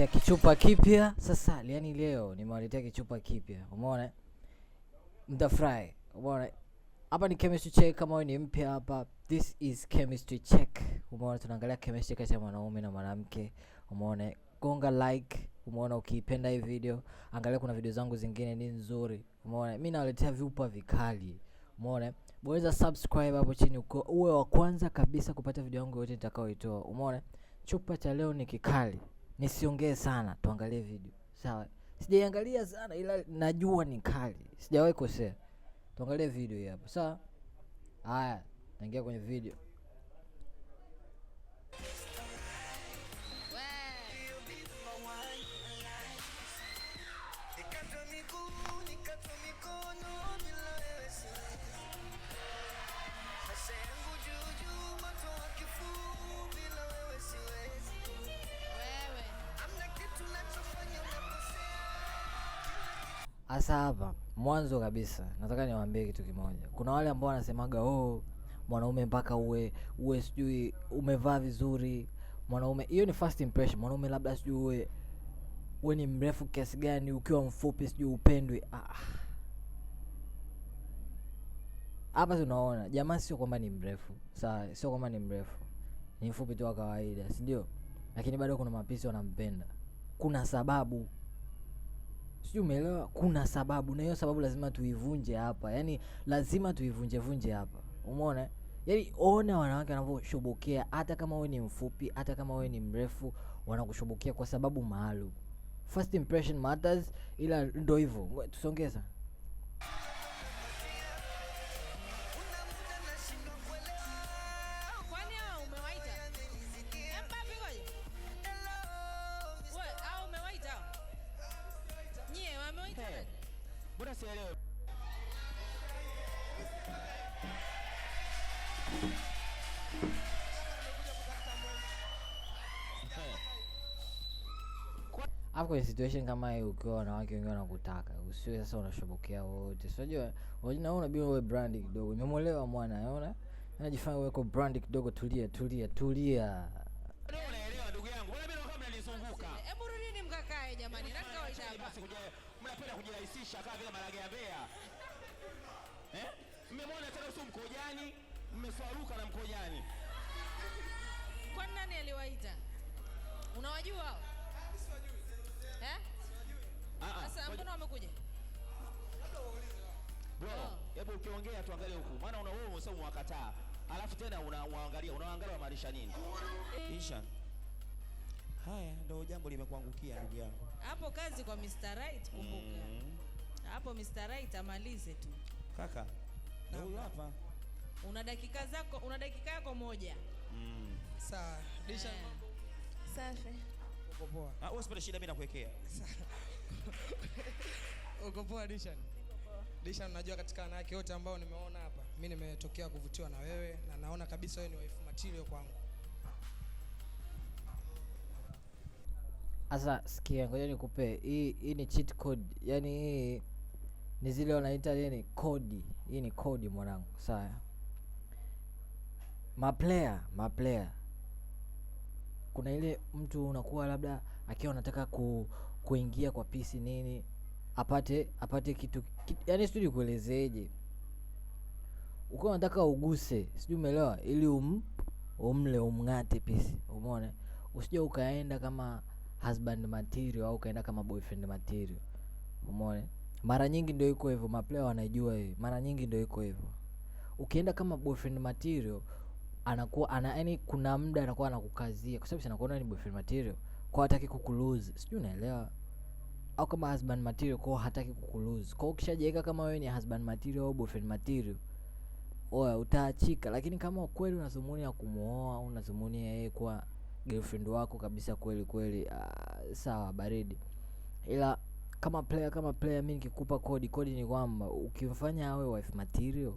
nimewaletea kichupa kipya. Sasa yani leo nimewaletea kichupa kipya. Umeona? Mtafurahi. Umeona? Hapa ni chemistry check. Kama wewe ni mpya hapa, this is chemistry check. Umeona, tunaangalia chemistry kati ya mwanaume na mwanamke. Umeona? Gonga like. Umeona, ukipenda hii video, angalia kuna video zangu zingine ni nzuri. Umeona? Mimi nawaletea viupa vikali. Umeona? Bonyeza subscribe hapo chini uwe wa kwanza kabisa kupata video yangu yote nitakayoitoa. Umeona? Chupa cha leo ni kikali. Nisiongee sana, tuangalie video. Sawa? Sijaiangalia sana ila najua ni kali. Sijawahi kosea. Tuangalie video hii hapa. Sawa? Haya, naingia kwenye video. Asa hapa mwanzo kabisa nataka niwaambie kitu kimoja. Kuna wale ambao wanasemaga mwanaume mpaka uwe sijui umevaa vizuri. Mwanaume, hiyo ni first impression. Mwanaume labda sijui uwe ni mrefu kiasi gani, ukiwa mfupi sijui upendwe. Hapa tunaona jamaa sio kwamba ni mrefu. Sawa, sio kwamba ni mrefu. Ni mfupi tu wa kawaida, si ndio? Lakini bado kuna mapisi wanampenda. Kuna sababu. Sijui umeelewa? Kuna sababu, na hiyo sababu lazima tuivunje hapa. Yaani lazima tuivunje hapa. Umeona? Yaani ona wanawake wanavyoshubukia, hata kama wewe ni mfupi, hata kama wewe ni mrefu, wanakushubukia kwa sababu maalum. First impression matters, ila ndio hivyo. Tusongeza. Mbona sielewi? Hapo kwenye situation kama hiyo, ukiwa wanawake wengi wanakutaka, usiwe sasa unashobokia wote. Unajua, unaona bila wewe brand kidogo. Nimemuelewa mwana, unaona? Anajifanya wewe uko brand kidogo. Tulia. Unaelewa ndugu yangu. Mbona mimi kama mnanizunguka? Hebu rudini mkakae jamani. Nataka waishaba. Mnapenda kujirahisisha kama vile maragea bea. Mmemwona tena uso mkojani, mmeswaruka na mkojani. Kwa nani aliwaita? Unawajua hao? Sasa mbona wamekuja? Bro, hebu ukiongea tuangalie huku. Maana wewe unasema mwakataa. Alafu tena unaangalia maanisha nini? Isha. Haya ndio jambo limekuangukia ndugu yangu. Hapo kazi kwa Mr. Right, kumbuka. Hapo Mr. Right amalize tu. Kaka. Na huyu hapa. Una dakika yako moja. Sawa. Disha. Safi. Uko poa? Wewe usipate shida, mimi nakuwekea. Uko poa Disha? Disha, unajua katika wanawake wote ambao nimeona hapa, mimi nimetokea kuvutiwa na wewe na naona kabisa wewe ni wife material kwangu. Asa sikia, ngoja nikupe. Hii ni cheat code. Yaani hii ni zile wanaita nini? Kodi. Hii ni kodi mwanangu. Sawa. Maplayer. Kuna ile mtu unakuwa labda akiwa anataka kuingia kwa PC nini, apate kitu yaani sijui kuelezeje. Ukiwa unataka uguse, sijui umeelewa, ili umngate PC. Umeona? Usije ukaenda kama husband material au ukaenda kama boyfriend material. Umeona? Mara nyingi ndio iko hivyo, maplayer wanajua hiyo. Mara nyingi ndio iko hivyo. Ukienda kama boyfriend material, yaani kuna muda anakuwa anakukazia kwa sababu anakuona ni boyfriend material, kwa hataki kukulose. Sijui unaelewa? Au kama husband material, kwa hataki kukulose. Kwa ukishajiweka kama wewe ni husband material au boyfriend material, utaachika. Lakini kama kweli unazumuni ya kumuoa au unazumuni yeye kwa girlfriend wako kabisa kweli, sawa baridi. Ila kama player mimi nikikupa kodi ni kwamba ukimfanya awe wife material,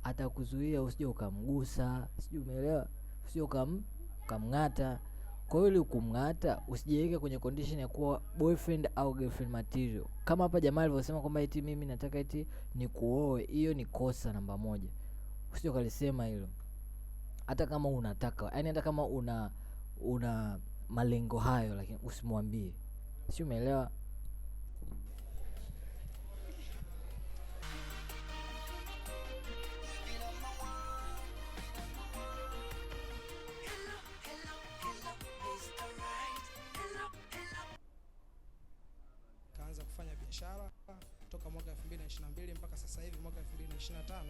atakuzuia usije ukamgusa, sijui umeelewa, usije ukamngata. Kwa hiyo ili ukumngata, usijiweke kwenye condition ya kuwa boyfriend au girlfriend material. Kama hapa jamaa alivyosema kwamba eti mimi nataka eti ni kuoe, hiyo ni kosa namba moja. Usije ukalisema hilo. Hata kama unataka, yaani hata kama una malengo hayo, lakini usimwambie, si umeelewa? Kaanza kufanya biashara toka mwaka 2022 mpaka sasa hivi mwaka 2025,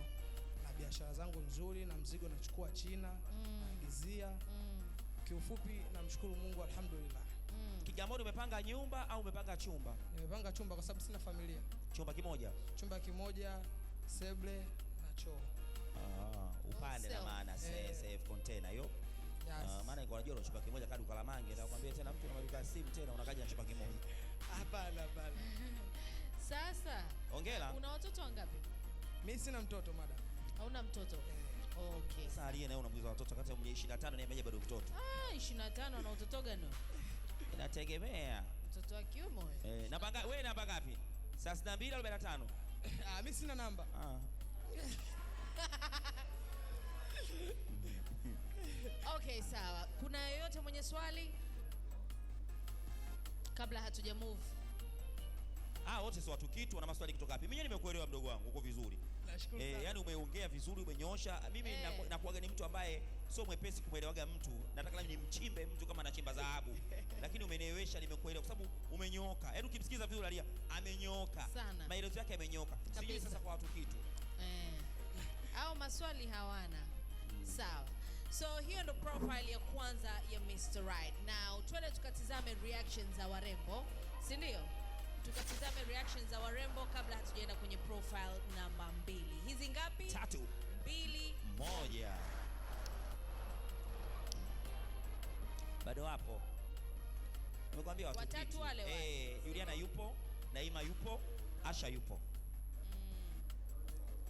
na biashara zangu nzuri, na mzigo nachukua China, naagizia. Kiufupi namshukuru Mungu, alhamdulillah. Kigamboni umepanga nyumba au umepanga chumba? Nimepanga chumba kwa sababu sina familia. Chumba kimoja. Chumba kimoja, seble na choo. Upande na maana safe container hiyo. Yes. Maana niko najua chumba kimoja kadi ukalamange, na kwambia tena mtu analipa simu tena unakaja na chumba kimoja. Hapana. Sasa Hongera. una watoto wangapi? Mimi sina mtoto madam. Hauna mtoto? Okay. Sasa aliye naye unamuuliza watoto kati ya 25 na yeye bado mtoto. 25 na utoto gani? Inategemea. Mtoto wa kiume wewe? Napanga wewe namba ngapi? 32 au 45? Mimi sina namba. Okay, sawa. Kuna yoyote mwenye swali kabla hatuja move? Wote si watu kitu, wana maswali kutoka wapi? Mimi nimekuelewa mdogo wangu, uko vizuri. Nashukuru sana. Yani umeongea vizuri, umenyoosha. Mimi nakuaga ni mtu ambaye sio mwepesi kumuelewaga mtu. Nataka labda nimchimbe mtu kama anachimba dhahabu. Lakini umenielewesha, nimekuelewa kwa sababu umenyooka. Yaani ukimsikiza vizuri alia amenyooka. Maelezo yake yamenyooka. Sijui sasa kwa watu kitu. Au maswali hawana. Sawa. So hiyo ndo profile ya kwanza ya Mr. Right. Now twende tukatizame reactions za warembo, si ndio? Tukatizame reactions za warembo kabla hatujaenda kwenye profile namba 2. Hizi ngapi? 3, 2, 1. Bado hapo. Nimekwambia watu watatu kitu. wale. Juliana yupo, Naima yupo, Asha yupo.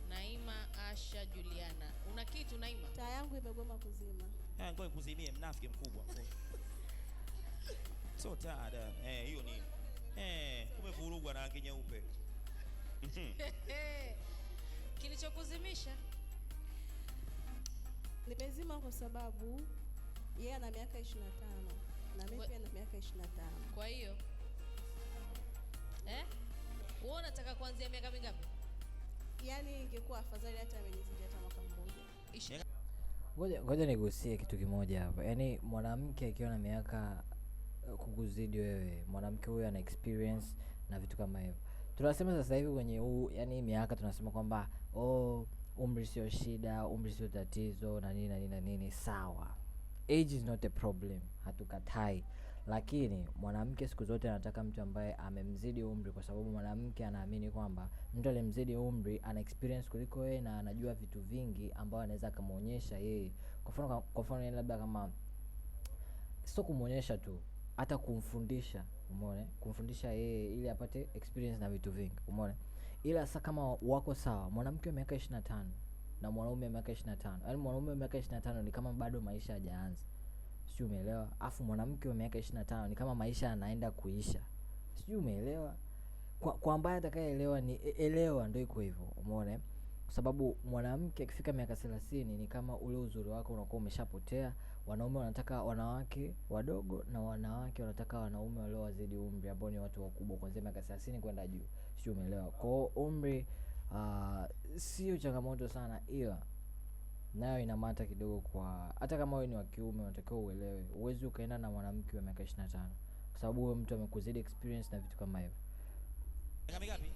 Naima, Asha, Juliana. Una kitu Naima? Taa yangu imegoma kuzima. Ngoja kuzimie, mnafiki mkubwa. So tada. Hiyo ni umevurugwa na rangi nyeupe. Kilichokuzimisha? Nimezima kwa sababu yeye ana miaka 25 na mimi pia na miaka 25. Kwa hiyo wewe unataka kuanzia miaka mingapi? Yaani ingekuwa afadhali hata amenizidi hata mwaka mmoja. Ngoja nigusie kitu kimoja hapa. Yaani mwanamke akiwa na miaka kukuzidi wewe, mwanamke huyo ana experience na vitu kama hivyo. Tunasema sasa hivi kwenye yani miaka tunasema kwamba umri sio shida, umri sio tatizo na nini. Sawa. Age is not a problem. Hatukatai. Lakini mwanamke siku zote anataka mtu ambaye amemzidi umri, kwa sababu mwanamke anaamini kwamba mtu aliyemzidi umri ana experience kuliko yeye na anajua vitu vingi ambao anaweza kumuonyesha yeye. Kwa mfano labda kama sio kumuonyesha tu, hata kumfundisha, umeona? Kumfundisha yeye ili apate experience na vitu vingi, umeona? Ila sasa kama wako sawa, mwanamke wa miaka 25 na mwanaume wa miaka 25. Yaani mwanaume wa miaka 25 ni kama bado maisha hajaanza. Sijui umeelewa? Afu mwanamke wa miaka 25 ni kama maisha yanaenda kuisha. Sijui umeelewa? Kwa ambaye atakayeelewa ni elewa, ndio iko hivyo. Umeona? Kwa sababu mwanamke akifika miaka 30 ni kama ule uzuri wake unakuwa umeshapotea. Wanaume wanataka wanawake wadogo na wanawake wanataka wanaume walio wazidi umri ambao ni watu wakubwa kuanzia miaka 30 kwenda juu. Sijui umeelewa? Kwa umri sio changamoto sana, ila nayo inamata kidogo. Kwa hata kama wewe ni wa kiume unatakiwa uelewe, uwezi ukaenda na mwanamke wa miaka 25 kwa sababu huyo mtu amekuzidi experience na vitu kama hivyo. Miaka mingapi?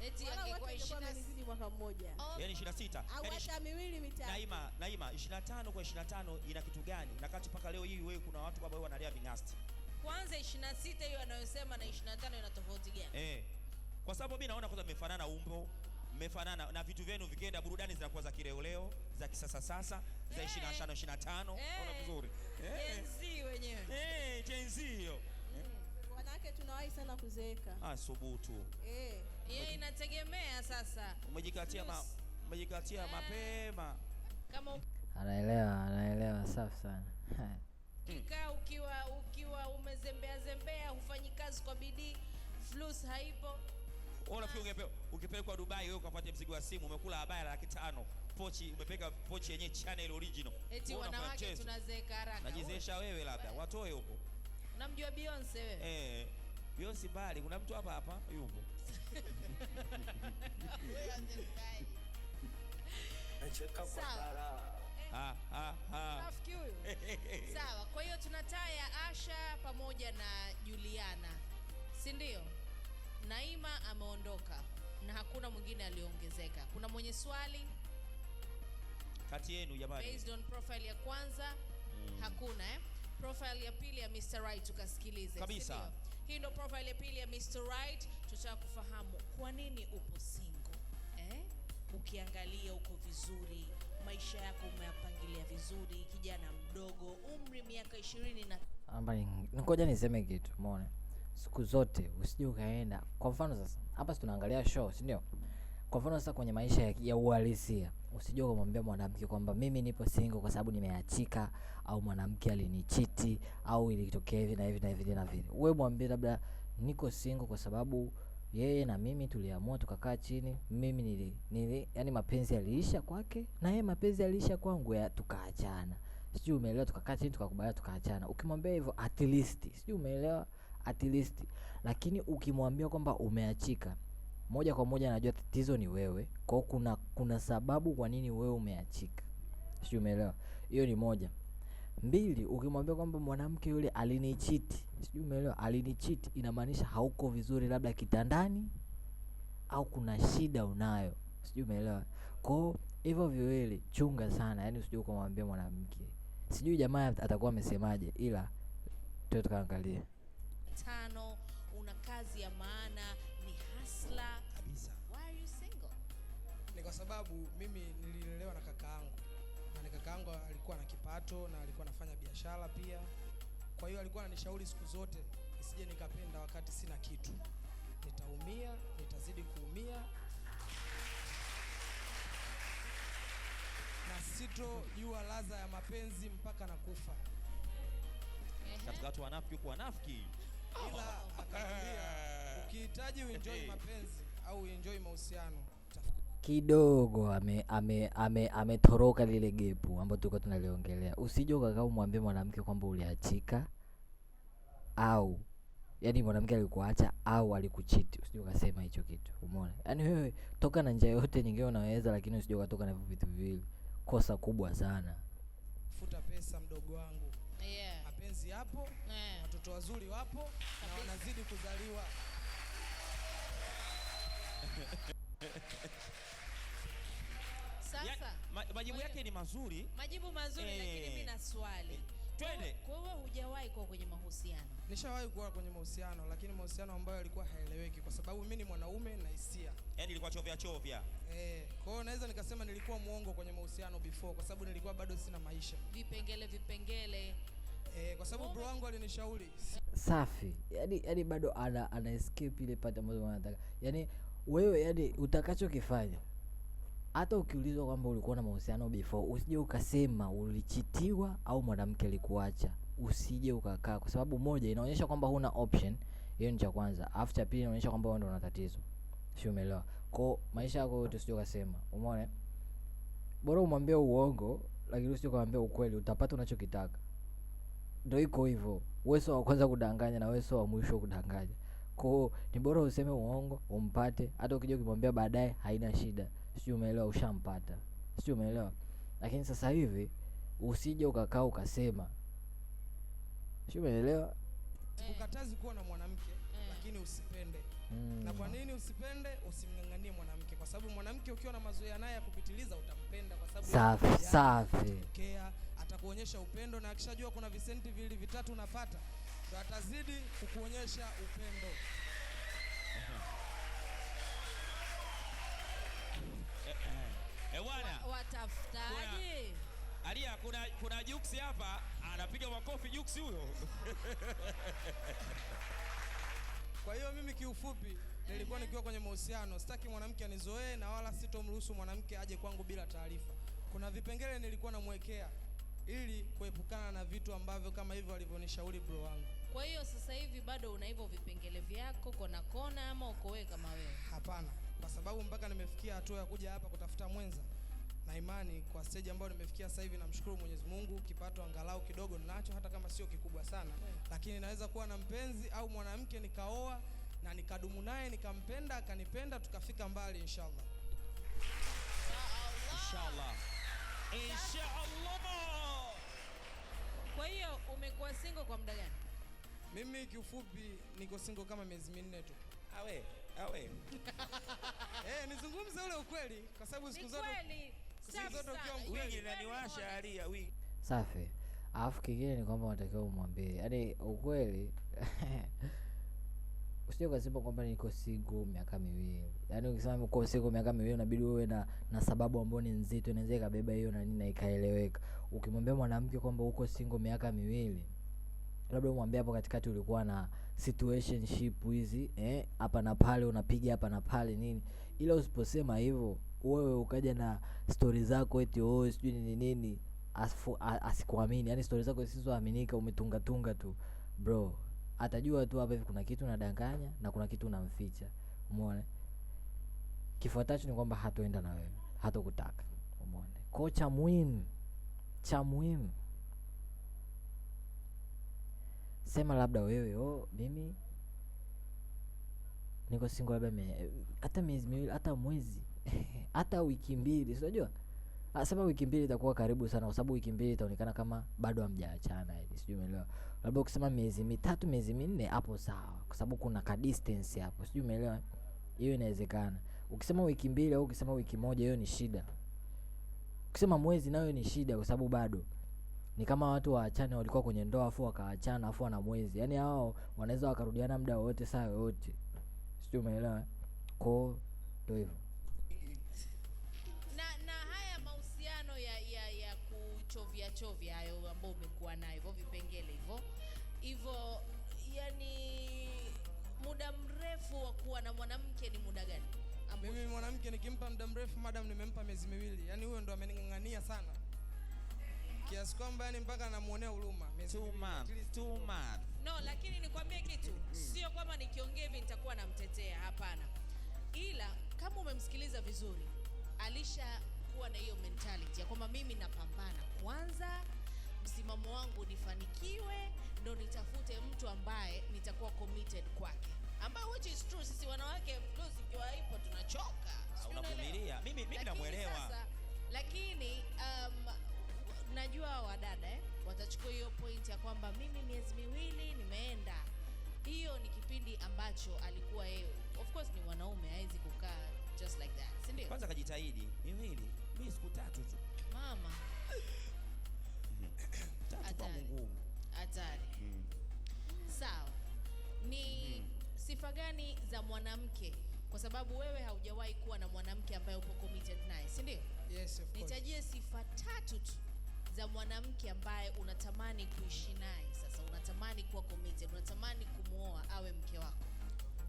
Eti angekuwa 20 mwaka mmoja. Yaani 26. Au hata miwili mitatu. Naima 25 kwa 25 ina kitu gani? Na kati mpaka leo hii wewe kuna watu ambao wewe wanalea vingasti. Kwanza 26 hiyo anayosema na 25 ina tofauti gani? Kwa sababu mimi naona kwanza mmefanana umbo, mmefanana na vitu vyenu vikienda burudani zinakuwa za kireoleo, za kisasa sasa, za 25. Unaona vizuri? Gen Z wenyewe. Gen Z hiyo. Wanawake tunawahi sana kuzeeka. Subutu. Yeye inategemea sasa. Umejikatia mapema. Kama Anaelewa safi sana. Kikaa ukiwa umezembea hufanyi kazi kwa bidii, flus haipo. Ukipelekwa Dubai wewe ukapata mzigo wa simu, umekula habari la 500, pochi umepeka pochi yenye channel original. Eti wanawake tunazeeka haraka. Najizeesha wewe labda, watoe huko. Unamjua Beyonce wewe? Beyonce bali kuna mtu hapa yupo. Rafiki huyu. Sawa, kwa hiyo tunataya Asha pamoja na Juliana, si ndio? Naima ameondoka na hakuna mwingine aliongezeka. Kuna mwenye swali Kati yenu jamani? Based on profile ya kwanza hakuna Profile ya pili ya Mr. Right tukasikilize. Kabisa. Sindio? Hii ndo profile ya pili ya Mr. Right. Tutaka kufahamu kwa nini upo single. Ukiangalia uko vizuri, maisha yako umeyapangilia vizuri, kijana mdogo, umri miaka 20 na ngoja niseme kitu, umeona? Siku zote usije ukaenda. Kwa mfano sasa, hapa tunaangalia show, si ndio? Kwa mfano sasa kwenye maisha ya uhalisia, usije kumwambia mwanamke kwamba mimi nipo single kwa sababu nimeachika, au mwanamke alinichiti, au ilitokea hivi na hivi na hivi na vile. Wewe mwambie labda niko single kwa sababu yeye na mimi tuliamua tukakaa chini, mimi yani mapenzi yaliisha kwake na yeye mapenzi yaliisha kwangu, ya tukaachana. Sijui umeelewa, tukakaa chini tukakubaliana tukaachana. Ukimwambia hivyo at least, sijui umeelewa, at least. Lakini ukimwambia kwamba umeachika, moja kwa moja anajua tatizo ni wewe. Kwa kuna sababu kwa nini wewe umeachika. Sijui umeelewa. Hiyo ni moja. Mbili, ukimwambia kwamba mwanamke yule alinicheat, sijui umeelewa, alinicheat, inamaanisha hauko vizuri labda kitandani au kuna shida unayo. Sijui umeelewa. Kwa hivyo viwili chunga sana, yani usije kumwambia mwanamke. Sijui jamaa atakuwa amesemaje, ila tuwe tukaangalia. 5, una kazi ya maana, ni hustler Kabisa. Why are you single? Ni kwa sababu mimi nililelewa na kakaangu. Na kakaangu alikuwa na kipato na alikuwa anafanya biashara pia. Kwa hiyo alikuwa ananishauri siku zote nisije nikapenda wakati sina kitu. Nitaumia, nitazidi kuumia. Na sitojua ladha ya mapenzi mpaka nakufa. Katika watu wanafiki huko wanafiki. Ila akaniambia ukihitaji uenjoy mapenzi au uenjoy mahusiano, Kidogo ametoroka lile gepu ambapo tulikuwa tunaliongelea. Usije ukakaa umwambie mwanamke kwamba uliachika, au yani mwanamke alikuacha au alikucheat. Usije ukasema hicho kitu. Umeona? Yani wewe toka na njia yote nyingine unaweza, lakini usije ukatoka na vitu viwili. Kosa kubwa sana. futa pesa mdogo wangu. Yeah. Mapenzi yapo, watoto wazuri wapo na wanazidi kuzaliwa. Sasa Majibu yake ni mazuri. majibu mazuri, lakini mimi na swali. Twende. Kwa hiyo hujawahi kuwa kwenye mahusiano? Nishawahi kuwa kwenye mahusiano, lakini mahusiano ambayo yalikuwa haeleweki kwa sababu mimi ni mwanaume na hisia. Yaani ilikuwa chovya. Kwa hiyo naweza nikasema nilikuwa muongo kwenye mahusiano before kwa sababu nilikuwa bado sina maisha. Vipengele. Kwa sababu bro wangu alinishauri. Safi. Yani bado ana escape ile pata ambayo anataka. Yani wewe, yani utakachokifanya, hata ukiulizwa kwamba ulikuwa na mahusiano before, usije ukasema ulichitiwa au mwanamke alikuacha. Usije ukakaa, kwa sababu moja inaonyesha kwamba huna option. Hiyo ni cha kwanza. After pili inaonyesha kwamba wewe ndio una tatizo. Sio, umeelewa? Kwa maisha yako yote usije ukasema. Umeona? Bora umwambie uongo, lakini usije kumwambia ukweli, utapata unachokitaka. Ndio iko hivyo. Wewe sio wa kwanza kudanganya na wewe sio wa mwisho kudanganya. Kwa ni bora useme uongo umpate, hata ukija ukimwambia baadaye haina shida. Sio, umeelewa, ushampata. Sio, umeelewa? Lakini sasa hivi usije ukakaa ukasema. Sio, umeelewa? Ukatazi kuwa na mwanamke, lakini usipende. Na kwa nini usipende? Usimnganganie mwanamke kwa sababu mwanamke ukiwa na mazoea naye ya kupitiliza utampenda kwa sababu Safi. atakuonyesha upendo, na akishajua kuna visenti vili vitatu unapata, ndio atazidi kukuonyesha upendo. Bwana. Watafutaje? Alia, kuna Juksi hapa anapiga makofi Juksi huyo. Kwa hiyo mimi kiufupi nilikuwa nikiwa kwenye mahusiano, sitaki mwanamke anizoee na wala sitomruhusu mwanamke aje kwangu bila taarifa. Kuna vipengele nilikuwa namwekea ili kuepukana na vitu ambavyo kama hivyo alivyonishauri bro wangu. Kwa hiyo sasa hivi bado una hivyo vipengele vyako kona ama uko wewe kama wewe? Hapana, kwa sababu mpaka nimefikia hatua ya kuja hapa kutafuta mwenza, na imani kwa stage ambayo nimefikia sasa hivi, namshukuru Mwenyezi Mungu, kipato angalau kidogo ninacho, hata kama sio kikubwa sana, lakini naweza kuwa na mpenzi au mwanamke nikaoa na nikadumu naye, nikampenda, akanipenda, tukafika mbali inshallah. Inshallah. Inshallah. Kwa hiyo umekuwa single kwa muda gani? Mimi kiufupi niko single kama miezi 4 tu. Awe. Nizungumze ule ukweli kwa sababu siku zote ukiwa mkweli Wigi linaniwasha alia wigi. Safi. Alafu kingine ni kwamba unatakiwa umwambie, yaani ukweli usije ukasema kwamba niko single miaka 2. Yaani ukisema uko single miaka 2 unabidi uwe na sababu ambayo ni nzito, inaweza ikabeba hiyo na nini na ikaeleweka. Ukimwambia mwanamke kwamba uko single miaka 2, labda umwambie hapo katikati ulikuwa na situationship hizi hapa na pale, unapiga hapa na pale nini, ila usiposema hivyo wewe ukaja na stories zako eti sijui nini asikuamini, yani stories zako zisizoaminika, umetunga tu bro, atajua tu hapa hivi kuna kitu unadanganya na kuna kitu unamficha. Umeona? Kifuatacho ni kwamba hatoenda na wewe, hatokutaka. Umeona? Kwa cha muhimu sema labda wewe mimi niko single labda hata miezi 2, hata mwezi hata wiki 2, unajua? Sema wiki 2 itakuwa karibu sana, kwa sababu wiki 2 itaonekana kama bado hamjaachana hivi, sijui umeelewa? Labda ukisema miezi 3, miezi 4 hapo sawa, kwa sababu kuna ka distance hapo, sijui umeelewa? Hiyo inawezekana. Ukisema wiki 2 au ukisema wiki 1, hiyo ni shida. Ukisema mwezi nayo ni shida, kwa sababu bado ni kama watu waachane, walikuwa kwenye ndoa afu wakaachana afu wana mwezi, yaani hao wanaweza wakarudiana muda wote saa yote, sijui umeelewa? Kwa ndio hivyo. Na haya mahusiano ya kuchovya hayo ambao umekuwa nayo, hivyo vipengele hivyo, yani muda mrefu wa kuwa na mwanamke ni muda gani? Mimi mwanamke nikimpa muda mrefu, madam nimempa miezi 2, yani huyo ndo amening'ang'ania sana kiasi kwamba yani mpaka namuonea huruma. 2 months. No, lakini nikwambie kitu, sio kwamba nikiongea hivi nitakuwa namtetea, hapana. Ila kama umemsikiliza vizuri, alishakuwa na hiyo mentality ya kwamba mimi napambana kwanza, msimamo wangu nifanikiwe, ndo nitafute mtu ambaye nitakuwa committed kwake, ambayo which is true. Sisi wanawake of course ikiwa ipo tunachoka, unavumilia. Mimi namuelewa. Lakini najua wadada watachukua hiyo point ya kwamba mimi miezi 2 nimeenda. Hiyo ni kipindi ambacho alikuwa yeye, of course ni mwanaume, hawezi kukaa just like that, si ndio? Kwanza kajitahidi 2, mimi siku 3 tu mama. Hatari. Sawa. Ni sifa gani za mwanamke, kwa sababu wewe haujawahi kuwa na mwanamke ambaye upo committed naye, si ndio? Yes, of course. Nitajie sifa 3 tu za mwanamke ambaye unatamani kuishi naye, sasa unatamani kuwa committed, unatamani kumuoa awe mke wako.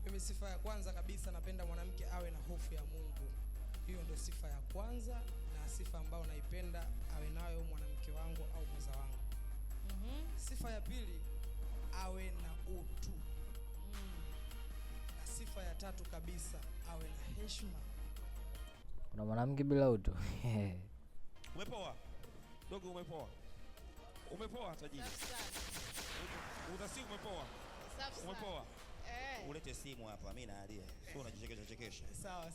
Mimi sifa ya kwanza kabisa, napenda mwanamke awe na hofu ya Mungu. Hiyo ndio sifa ya kwanza na sifa ambayo naipenda awe nayo mwanamke wangu au mwenza wangu. Sifa ya pili, awe na utu. Na sifa ya tatu kabisa, awe na heshima. Kuna mwanamke bila utu. Umepoa dogo, umepoa tajiri, utasi umepoa. Ulete simu hapa, mimi naalia, sio unajichekesha. Sawa.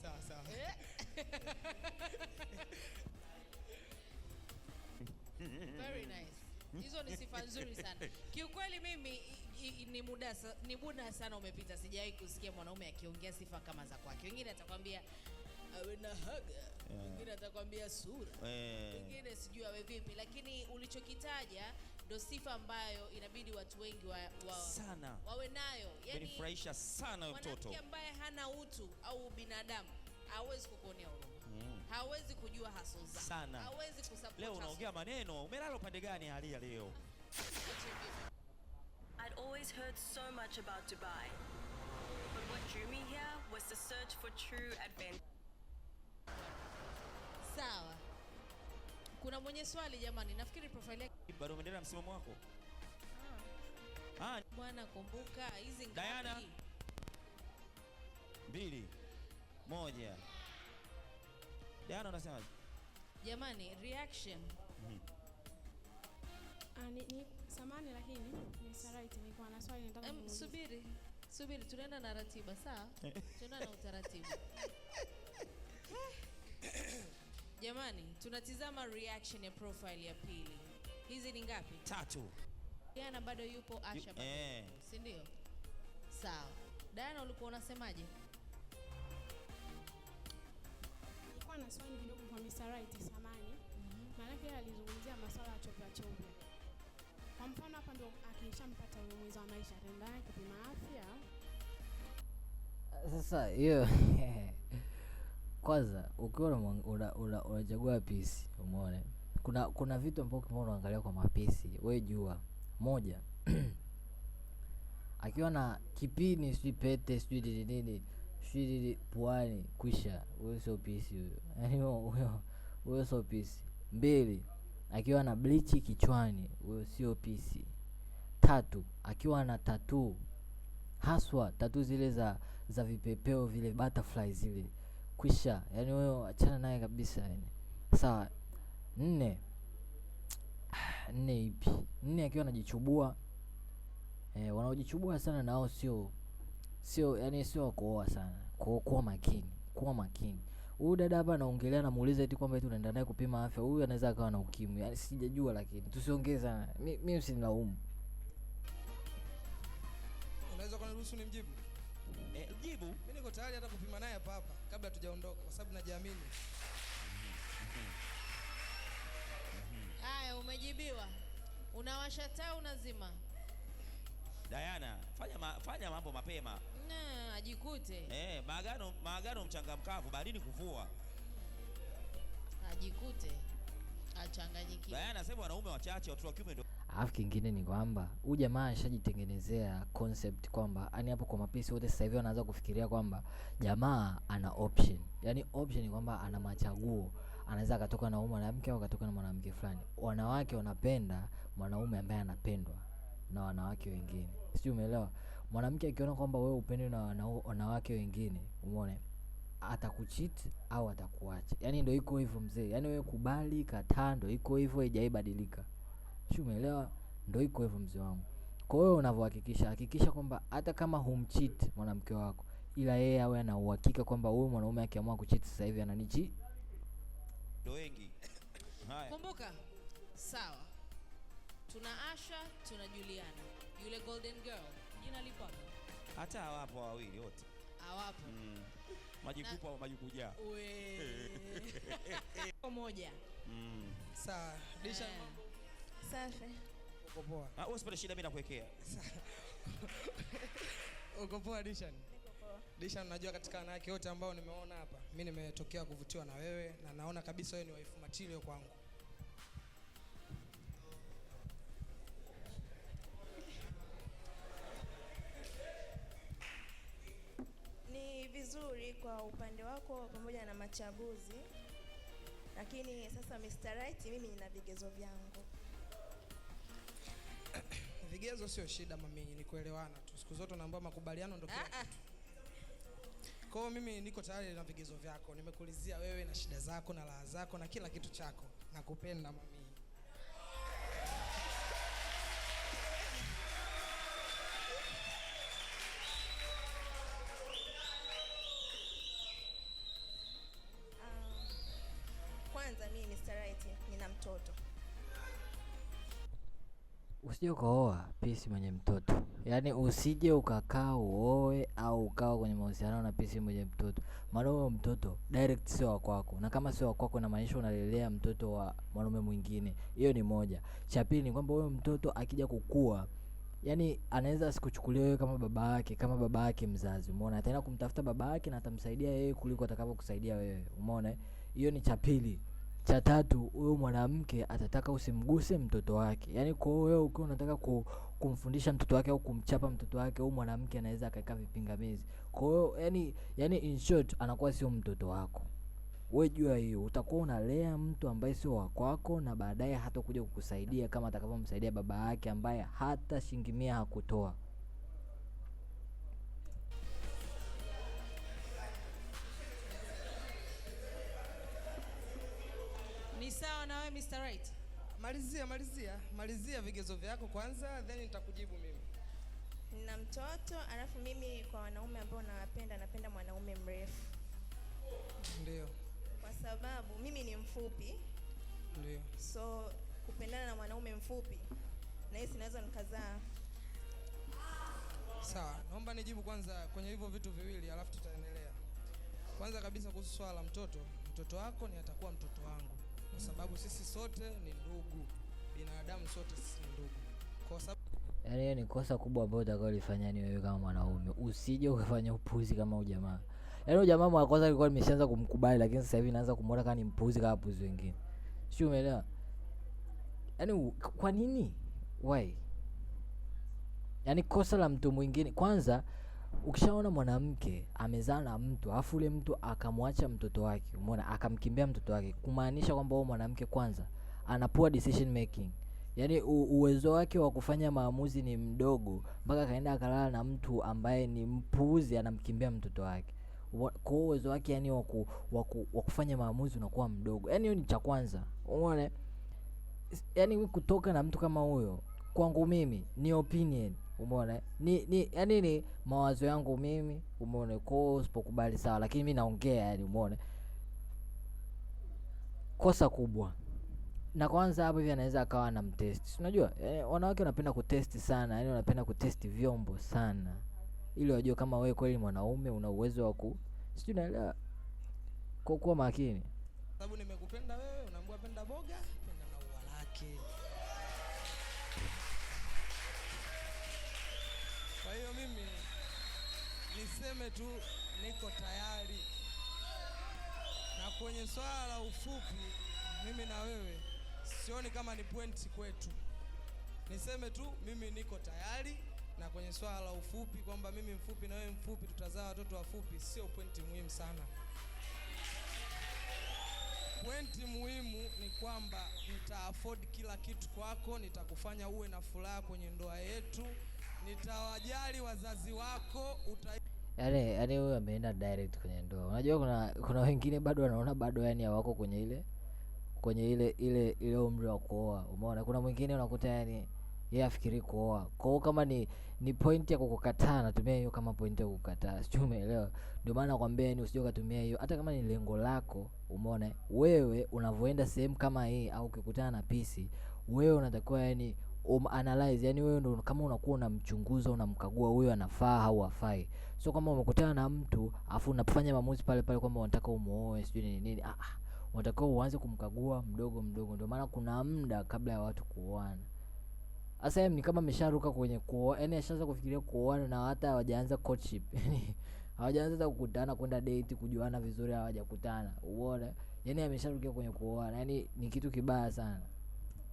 Very nice. Hizo ni sifa nzuri sana. Kiukweli mimi ni muda sana umepita, sijawahi kusikia mwanaume akiongea sifa kama za kwake. Wengine atakwambia awe na haga, wengine atakwambia sura, wengine sijui awe vipi, lakini ulichokitaja ndo sifa ambayo inabidi watu wengi sana wawe nayo. Yani nifurahisha sana mtoto. Mwanamke ambaye hana utu au binadamu hawezi kukuonea huruma. Hawezi kujua hustle zako. Hawezi kusupport. Leo unaongea maneno, umelala upande gani halia leo? I'd always heard so much about Dubai, but what drew me here was the search for true adventure. Sawa. Kuna mwenye swali jamani, nafikiri profile yake bado umeendelea msimamo wako. Bwana kumbuka hizi ngapi? Diana 2 1. Diana unasema? Jamani, reaction. Samani lakini ni Sarite, nilikuwa na swali nataka kumuuliza. Subiri, tunaenda na ratiba, sawa? Tunaenda na utaratibu. Jamani, tunatizama reaction ya profile ya pili. Hizi ni ngapi? 3. Diana bado yupo, Asha bado yupo, si ndio? Sawa. Diana, ulikuwa unasemaje? Nilikuwa na swali kidogo kwa Mr. Right, samani. Maana yake alizungumzia masuala ya chopia. Kwa mfano hapa ndo akishampata yule mwenza wa maisha ataenda kupima afya. Sasa hiyo kwanza ukiwa unachagua pisi, umeona kuna vitu ambavyo kama unaangalia kwa mapisi, wewe jua moja akiwa na kipini, sijui pete, sijui nini, sijui puani, kwisha wewe sio pisi huyo. Yaani wewe sio pisi. 2, akiwa na bleach kichwani, wewe sio pisi. 3, akiwa na tattoo, haswa tattoo zile za vipepeo vile, butterfly zile, kwisha, yani wewe achana naye kabisa yani. Sawa. 4 ipi? 4 akiwa anajichubua, wanaojichubua sana nao sio yani sio kuoa sana. Kuwa makini. Huyu dada hapa anaongelea, namuuliza eti kwamba eti unaenda naye kupima afya. Huyu anaweza akawa na ukimwi. Yaani sijajua, lakini tusiongee sana. Mimi usinilaumu. Unaweza kuniruhusu nimjibu? Jibu. Mimi niko tayari hata kupima naye hapa kabla tujaondoka kwa sababu najiamini. Haya, umejibiwa. Unawasha taa, unazima. Diana, fanya mambo mapema. Ajikute. Maagano mchangamkavu, badini kuvua. Ajikute. Achanganyikiwe. Diana, sasa wanaume wachache, watu wa kiume ndio. Alafu kingine ni kwamba huyu jamaa ashajitengenezea concept kwamba yani hapo kwa mapisi wote sasa hivi wanaanza kufikiria kwamba jamaa ana option. Yaani option ni kwamba ana machaguo. Anaweza akatoka na mwanamke au akatoka na mwanamke fulani. Wanawake wanapenda mwanaume ambaye anapendwa na wanawake wengine. Sijui umeelewa? Mwanamke akiona kwamba wewe upende na wanawake wengine, umeona, atakucheat au atakuacha. Yaani ndio iko hivyo mzee. Yaani wewe kubali, kataa, ndio iko hivyo, haijaibadilika. Sio, umeelewa? Ndio iko hivyo mzee wangu. Kwa hiyo hakikisha kwamba hata kama humcheat mwanamke wako, ila yeye awe ana uhakika kwamba wewe mwanaume akiamua kucheat sasa hivi ananichi ndio wengi. Haya. Kumbuka. Sawa. Tuna Asha, tuna Juliana. Yule golden girl, jina lipo hapo? Hata hawapo wawili wote. Hawapo. Majikupa au majukujaa. Moja. Sawa. Disha. Safi. Uko poa? Wewe usipate shida, mimi nakuwekea. Uko poa Disha? Niko poa. Disha, unajua katika wanawake wote ambao nimeona hapa, mimi nimetokea kuvutiwa na wewe na naona kabisa wewe ni wife material kwangu. Ni vizuri kwa upande wako pamoja na machaguzi, lakini sasa Mr. Right, mimi nina vigezo vyangu. Vigezo sio shida mami, ni kuelewana tu. Siku zote naomba makubaliano ndio kila kitu. Kwa hiyo mimi niko tayari na vigezo vyako. Nimekulizia wewe na shida zako na raha zako na kila kitu chako. Nakupenda mami. Kwanza mimi Mr. Right nina mtoto. usije ukaoa pisi mwenye mtoto. Yaani usije ukakaa uoe au ukawa kwenye mahusiano na pisi mwenye mtoto. Maana huyo mtoto direct sio wa kwako. Na kama sio wa kwako inamaanisha unalelea mtoto wa mwanaume mwingine. Hiyo ni moja. Cha pili ni kwamba huyo mtoto akija kukua, yani anaweza asikuchukulia wewe kama baba yake mzazi. Umeona? Ataenda kumtafuta baba yake na atamsaidia yeye kuliko atakavyokusaidia wewe. Umeona? Hiyo ni cha pili. Cha tatu, huyo mwanamke atataka usimguse mtoto wake. Yaani kwa hiyo wewe ukiwa unataka kumfundisha mtoto wake au kumchapa mtoto wake, huyo mwanamke anaweza akaweka vipingamizi. Kwa hiyo yani in short anakuwa sio mtoto wako. Wewe jua hiyo, utakuwa unalea mtu ambaye sio wa kwako na baadaye hata kuja kukusaidia kama atakavyomsaidia baba yake ambaye hata shilingi 100 hakutoa. Ni Mr. Right? Malizia vigezo vyako kwanza, then nitakujibu mimi. Nina mtoto, alafu mimi kwa wanaume ambao napenda mwanaume mrefu. Ndio. Kwa sababu mimi ni mfupi. Ndio. So kupendana na mwanaume mfupi na hisi naweza nikazaa. Sawa, naomba nijibu kwanza kwenye hivyo vitu viwili alafu tutaendelea. Kwanza kabisa kuhusu swala la mtoto wako ni atakuwa mtoto wangu. Kwa sababu sisi sote ni ndugu. Binadamu sote sisi ni ndugu. Kwa sababu Yaani hiyo ni kosa kubwa ambalo utakalolifanya ni wewe kama mwanaume. Usije ukafanya upuzi kama huyu jamaa. Yaani huyu jamaa mwa kwanza alikuwa nimeshaanza kumkubali, lakini sasa hivi naanza kumuona kama ni mpuzi kama puzi wengine. Sio, umeelewa? Yaani kwa nini? Why? Yaani kosa la mtu mwingine. Kwanza ukishaona mwanamke amezaa na mtu, afu ule mtu akamwacha mtoto wake, umeona, akamkimbia mtoto wake, kumaanisha kwamba huyo mwanamke kwanza ana poor decision making. Yaani uwezo wake wa kufanya maamuzi ni mdogo, mpaka kaenda akalala na mtu ambaye ni mpuuzi, anamkimbia mtoto wake. Kwa uwezo wake yani wa kufanya maamuzi unakuwa mdogo. Yaani hiyo ni cha kwanza. Umeona? Yaani kutoka na mtu kama huyo kwangu mimi ni opinion. Umeona? Yaani ni mawazo yangu mimi, umeona, kwa usipokubali sawa, lakini mimi naongea yani, umeona? Kosa kubwa. Na kwanza hapo hivi anaweza akawa na mtest. Unajua wanawake wanapenda kutest sana, yani wanapenda kutest vyombo sana, ili wajue kama wewe kweli mwanaume una uwezo wa sijui, naelewa, kwa kuwa makini. sababu nimekupenda wewe, unaambiwa penda boga, penda na ua lake. Kwa hiyo mimi niseme tu niko tayari. Na kwenye swala la ufupi, mimi na wewe sioni kama ni point kwetu. Niseme tu mimi niko tayari, na kwenye swala la ufupi kwamba mimi mfupi na wewe mfupi tutazaa watoto wafupi sio pointi muhimu sana. Pointi muhimu ni kwamba nita afford kila kitu kwako, nitakufanya uwe na furaha kwenye ndoa yetu, nitawajali wazazi wako, Yaani huyu ameenda direct kwenye ndoa. Unajua kuna wengine bado wanaona bado yani hawako kwenye ile umri wa kuoa. Umeona? Kuna mwingine unakuta yani yeye afikiri kuoa. Kwa hiyo kama ni point ya kukukataa, natumia hiyo kama point ya kukukataa. Sio, umeelewa? Ndio maana nakwambia yani usije kutumia hiyo hata kama ni lengo lako. Umeona? Wewe unavoenda sehemu kama hii au ukikutana na pisi, wewe unatakiwa yani analyze, yani wewe ndio kama unakuwa unamchunguza, unamkagua huyo anafaa au hafai. So kama umekutana na mtu afu unafanya maamuzi pale pale kwamba unataka umuoe sijui nini, unatakiwa uanze kumkagua mdogo mdogo. Ndio maana kuna muda kabla ya watu kuoana. Sasa ni kama amesharuka kwenye kuoa, yani ashaanza kufikiria kuoana na hata hawajaanza courtship. Hawajaanza kukutana kwenda date kujuana vizuri, hawajakutana. Uone? Yani amesharukia kwenye kuoana. Yani ni kitu kibaya sana.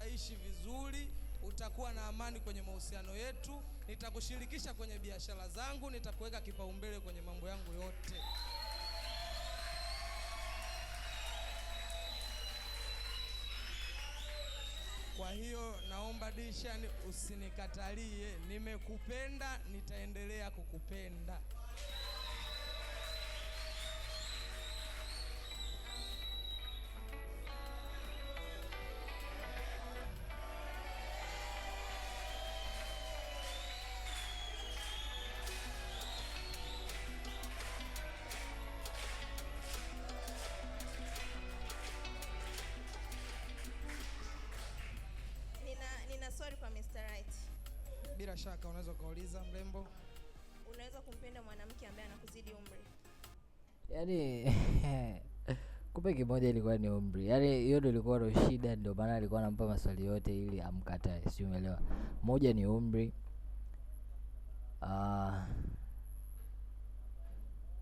Aishi vizuri, utakuwa na amani kwenye mahusiano yetu, nitakushirikisha kwenye biashara zangu, nitakuweka kipaumbele kwenye mambo yangu yote. Kwa hiyo naomba Dishan usinikatalie, nimekupenda, nitaendelea kukupenda. Nina swali kwa Mr. Right. Bila shaka unaweza ukauliza mrembo. Unaweza kumpenda mwanamke ambaye anakuzidi umri? Yaani kumbe kimoja ilikuwa ni umri. Yaani hiyo ndio ilikuwa ndo shida, ndio maana alikuwa anampa maswali yote ili amkatae. Si umeelewa? Moja ni umri.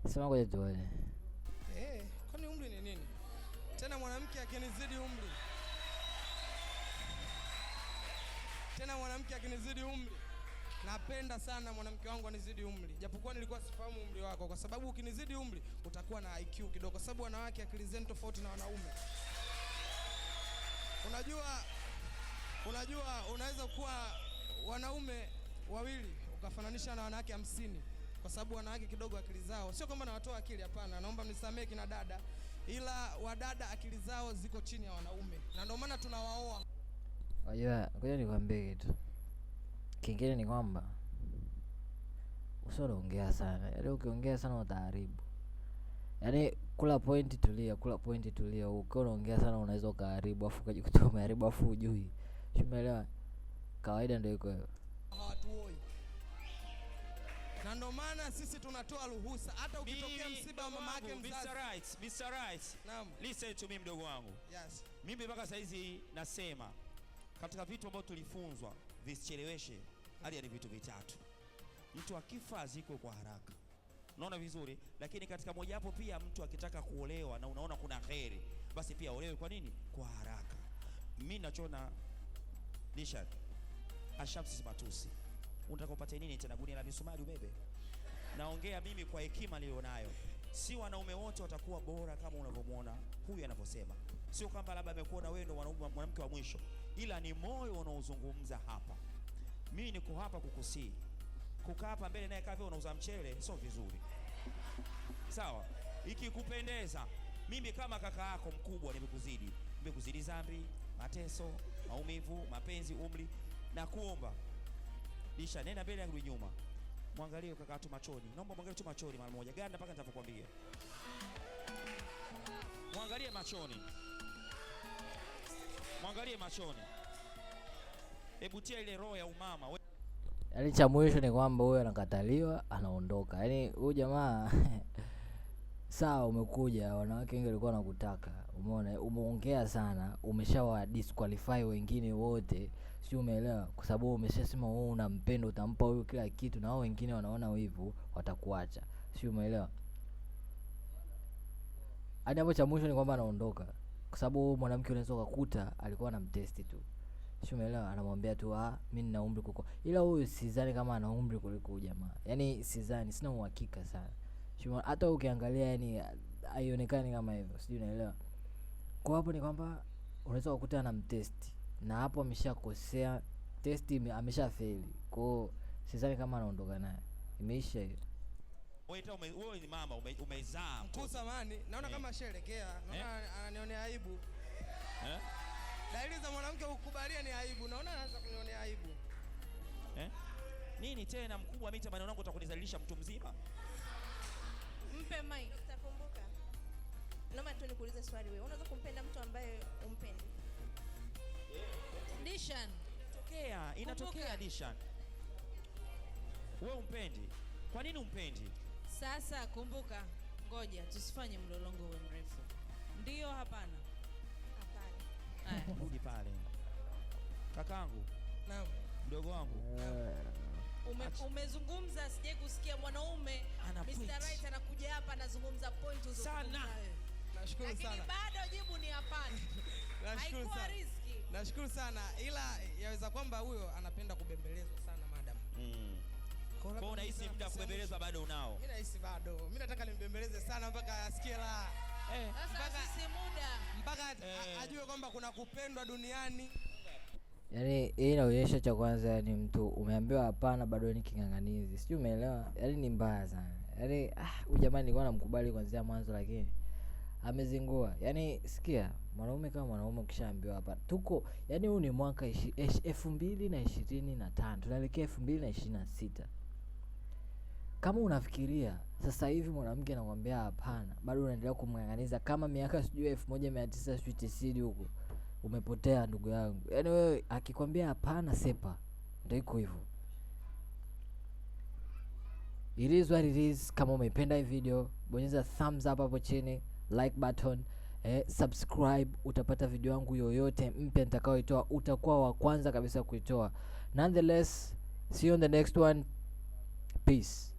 Sema ngoja tuone. Kwani umri ni nini? Tena mwanamke akinizidi umri. Napenda sana mwanamke wangu anizidi umri. Japokuwa nilikuwa sifahamu umri wako, kwa sababu ukinizidi umri utakuwa na IQ kidogo, kwa sababu wanawake akili zenu tofauti na wanaume. Unajua unaweza kuwa wanaume wawili ukafananisha na wanawake 50, kwa sababu wanawake kidogo akili zao, sio kwamba nawatoa akili, hapana, naomba mnisamee kina dada, ila wadada akili zao ziko chini ya wanaume, na ndio maana tunawaoa. Unajua, ngoja nikwambie kitu kingine, ni kwamba usiongea sana. Yaani ukiongea sana utaharibu. Yaani kula pointi tulia, kula pointi tulia. Ukiwa unaongea sana unaweza ukaharibu, afu ukajikuta umeharibu afu hujui. Umeelewa? Kawaida ndio iko hivyo. Hawatuoi. Na ndio maana sisi tunatoa ruhusa hata ukitokea msiba wa mama yake mzazi. Mr. Right. Naam. Listen to me mdogo wangu. Yes. Mimi mpaka saa hizi nasema katika vitu ambavyo tulifunzwa visicheleweshe hadi ni vitu vitatu. Mtu akifa azikwe kwa haraka. Unaona vizuri? Lakini katika moja hapo pia mtu akitaka kuolewa na unaona kuna kheri, basi pia olewe kwa nini? Kwa haraka. Mimi nachona Lisha ashamsi matusi. Unataka upate nini tena, gunia la misumari ubebe? Naongea mimi kwa hekima nilionayo. Si wanaume wote watakuwa bora kama unavyomuona huyu anavyosema. Sio kwamba labda amekuona wewe ndo mwanamke wa mwisho, ila ni moyo unaozungumza hapa. Mimi niko hapa kukusii. Kukaa hapa mbele naye kama unauza mchele sio vizuri. Sawa? Ikikupendeza, mimi kama kaka yako mkubwa nimekuzidi dhambi, mateso, maumivu, mapenzi, umri, na kuomba Lisha, nenda mbele yangu nyuma. Mwangalie kaka tu machoni. Naomba mwangalie tu machoni mara moja. Ganda mpaka nitakwambia. Mwangalie machoni. Mwangalie machoni. Hebu tia ile roho ya umama. Yaani cha mwisho ni kwamba huyo anakataliwa, anaondoka. Yaani huyu jamaa sawa, umekuja, wanawake wengi walikuwa wanakutaka. Umeona, umeongea sana, umeshawa disqualify wengine wote. Si umeelewa? Kwa sababu umeshasema wewe unampenda, utampa huyo kila kitu, na wao wengine wanaona wivu, watakuacha. Si umeelewa? Hadi hapo cha mwisho ni kwamba anaondoka. Kwa sababu mwanamke unaweza kukuta alikuwa anamtesti tu. Si umeelewa? Anamwambia tu mimi nina umri kuliko. Ila huyu sidhani kama ana umri kuliko jamaa. Yaani sidhani, sina uhakika sana. Hata ukiangalia yani haionekani kama hivyo. Sijui unaelewa. Kwa hapo ni kwamba unaweza kukuta anamtesti, na hapo ameshakosea, testi ameshafeli. Kwa hiyo sidhani kama anaondoka naye. Imeisha hiyo. Wewe ni mama umezaa. Mkuu samani, naona kama sherekea, naona ananionea aibu. Dalili za mwanamke kukubalia ni aibu. Naona anaanza kunionea aibu. Nini tena mkubwa, mimi maneno yangu utakunizalisha mtu mzima? Mpe mic. Utakumbuka. Naomba tu nikuulize swali wewe. Unaweza kumpenda mtu ambaye umpendi? Dishan. Inatokea Dishan. Wewe umpendi. Kwa nini umpendi? Sasa kumbuka, ngoja tusifanye mlolongo uwe mrefu. Ndio hapana? Hapana. Rudi pale. Kakangu. Naam. Mdogo wangu. Umezungumza, sije kusikia mwanaume Mr. Right anakuja hapa anazungumza point sana. Nashukuru sana. Lakini bado jibu ni hapana. Haikuwa riski. Nashukuru sana, ila yaweza kwamba huyo anapenda kubembelezwa sana madam. Kwa unahisi muda kubembelezwa bado unao? Mimi nahisi bado. Mimi nataka nimbembeleze sana mpaka asikie la. Sasa sisi muda. Mpaka ajue kwamba kuna kupendwa duniani. Yaani hii inaonyesha cha kwanza ni mtu umeambiwa hapana bado ni king'ang'anizi. Sijui umeelewa? Yaani ni mbaya sana. Yaani huyu jamaa nilikuwa namkubali kuanzia mwanzo, lakini amezingua. Yaani sikia, mwanaume kama mwanaume ukishaambiwa hapa tuko, yaani huu ni mwaka 2025, tunaelekea 2026. Kama unafikiria sasa hivi mwanamke anakuambia hapana, bado unaendelea kumng'ang'aniza kama miaka sijui 1990 huko, umepotea ndugu yangu. Yaani wewe akikwambia hapana, sepa. Ndio iko hivyo. It is what it is. Kama umeipenda hii video, bonyeza thumbs up hapo chini, like button, subscribe. Utapata video yangu yoyote mpya nitakayoitoa, utakuwa wa kwanza kabisa kuitoa. Nonetheless, see you on the next one. Peace.